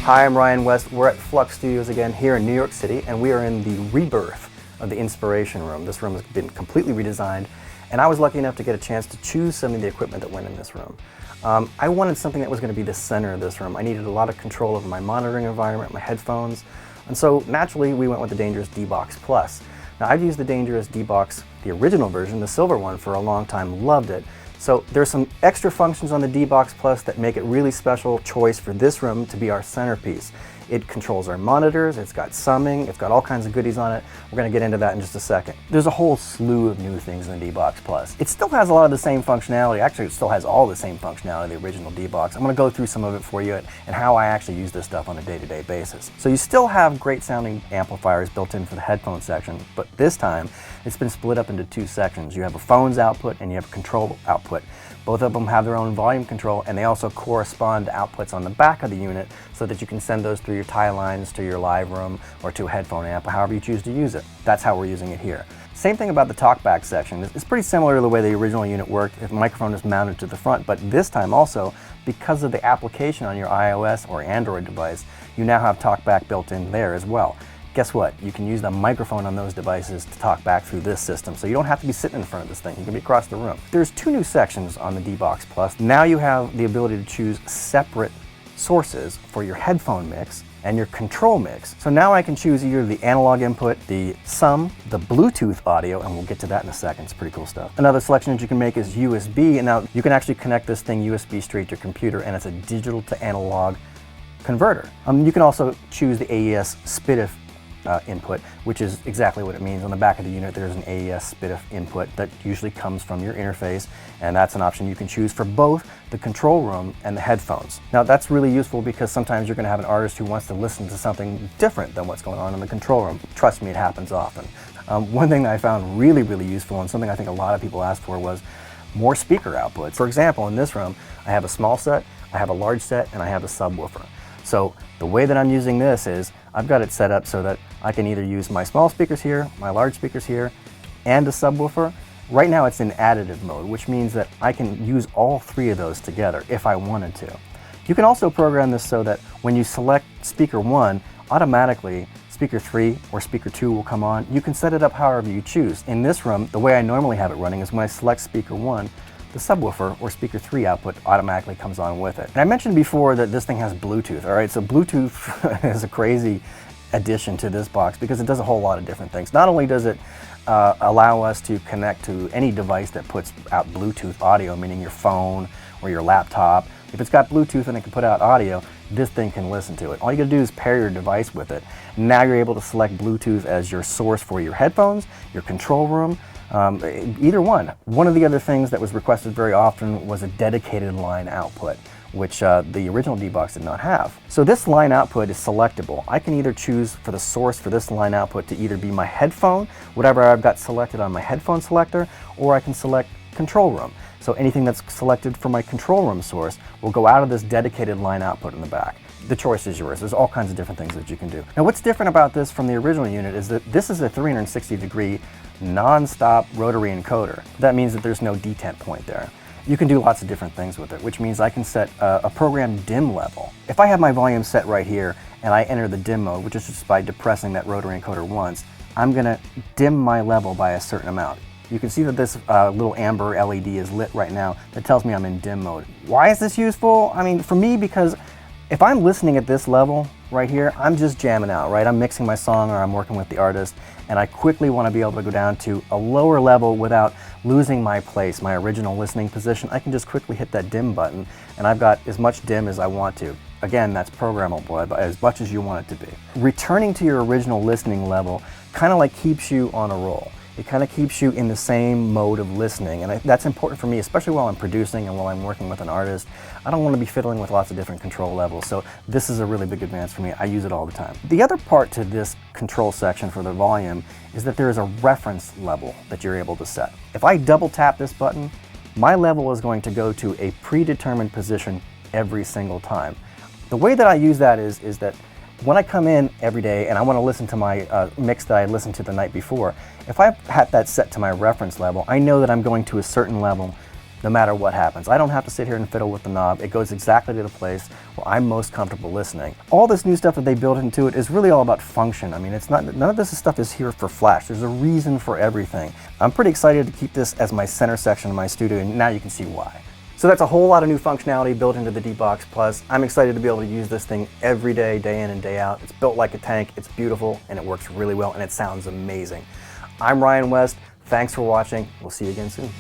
Hi, I'm Ryan West. We're at FLUX Studios again here in New York City, and we are in the rebirth of the Inspiration Room. This room has been completely redesigned, and I was lucky enough to get a chance to choose some of the equipment that went in this room. I wanted something that was going to be the center of this room. I needed a lot of control over my monitoring environment, my headphones, and so naturally we went with the Dangerous D-Box Plus. Now, I've used the Dangerous D-Box, the original version, the silver one, for a long time, loved it. So there's some extra functions on the D-Box Plus that make it really special choice for this room to be our centerpiece. It controls our monitors, it's got summing, it's got all kinds of goodies on it. We're going to get into that in just a second. There's a whole slew of new things in the D-Box Plus. It still has a lot of the same functionality. Actually, it still has all the same functionality of the original D-Box. I'm going to go through some of it for you and how I actually use this stuff on a day-to-day basis. So you still have great sounding amplifiers built in for the headphone section, but this time it's been split up into two sections. You have a phones output and you have a control output. Both of them have their own volume control, and they also correspond to outputs on the back of the unit so that you can send those through your tie lines to your live room or to a headphone amp, however you choose to use it. That's how we're using it here. Same thing about the TALKBACK section. It's pretty similar to the way the original unit worked if the microphone is mounted to the front, but this time also, because of the application on your iOS or Android device, you now have TALKBACK built in there as well. Guess what? You can use the microphone on those devices to talk back through this system, so you don't have to be sitting in front of this thing. You can be across the room. There's two new sections on the D-Box Plus. Now you have the ability to choose separate sources for your headphone mix and your control mix. So now I can choose either the analog input, the sum, the Bluetooth audio, and we'll get to that in a second. It's pretty cool stuff. Another selection that you can make is USB, and now you can actually connect this thing USB straight to your computer, and it's a digital to analog converter. You can also choose the AES SPDIF input, which is exactly what it means. On the back of the unit there's an AES SPDIF input that usually comes from your interface, and that's an option you can choose for both the control room and the headphones. Now that's really useful because sometimes you're going to have an artist who wants to listen to something different than what's going on in the control room. Trust me, it happens often. One thing that I found really useful, and something I think a lot of people asked for, was more speaker outputs. For example, in this room I have a small set, I have a large set, and I have a subwoofer. So the way that I'm using this is I've got it set up so that I can either use my small speakers here, my large speakers here, and a subwoofer. Right now it's in additive mode, which means that I can use all three of those together if I wanted to. You can also program this so that when you select speaker 1, automatically speaker 3 or speaker 2 will come on. You can set it up however you choose. In this room, the way I normally have it running is when I select speaker 1, the subwoofer or speaker 3 output automatically comes on with it. And I mentioned before that this thing has Bluetooth, all right? So Bluetooth is a crazy addition to this box because it does a whole lot of different things. Not only does it allow us to connect to any device that puts out Bluetooth audio, meaning your phone or your laptop. If it's got Bluetooth and it can put out audio, this thing can listen to it. All you gotta do is pair your device with it. Now you're able to select Bluetooth as your source for your headphones, your control room, either one. One of the other things that was requested very often was a dedicated line output, which the original D-Box did not have. So this line output is selectable. I can either choose for the source for this line output to either be my headphone, whatever I've got selected on my headphone selector, or I can select control room. So anything that's selected for my control room source will go out of this dedicated line output in the back. The choice is yours. There's all kinds of different things that you can do. Now what's different about this from the original unit is that this is a 360-degree non-stop rotary encoder. That means that there's no detent point there. You can do lots of different things with it, which means I can set a program dim level. If I have my volume set right here and I enter the dim mode, which is just by depressing that rotary encoder once, I'm gonna dim my level by a certain amount. You can see that this little amber LED is lit right now. That tells me I'm in dim mode. Why is this useful? I mean, for me, because if I'm listening at this level right here, I'm just jamming out, right? I'm mixing my song or I'm working with the artist, and I quickly want to be able to go down to a lower level without losing my place, my original listening position. I can just quickly hit that dim button, and I've got as much dim as I want to. Again, that's programmable, as much as you want it to be. Returning to your original listening level kind of like keeps you on a roll. It kind of keeps you in the same mode of listening, and that's important for me, especially while I'm producing and while I'm working with an artist. I don't want to be fiddling with lots of different control levels, so this is a really big advance for me. I use it all the time. The other part to this control section for the volume is that there is a reference level that you're able to set. If I double tap this button, my level is going to go to a predetermined position every single time. The way that I use that is that when I come in every day and I want to listen to my mix that I listened to the night before, if I had that set to my reference level, I know that I'm going to a certain level no matter what happens. I don't have to sit here and fiddle with the knob. It goes exactly to the place where I'm most comfortable listening. All this new stuff that they built into it is really all about function. I mean, it's not, none of this stuff is here for flash. There's a reason for everything. I'm pretty excited to keep this as my center section of my studio, and now you can see why. So that's a whole lot of new functionality built into the D-Box Plus. I'm excited to be able to use this thing every day, day in and day out. It's built like a tank, it's beautiful, and it works really well, and it sounds amazing. I'm Ryan West. Thanks for watching. We'll see you again soon.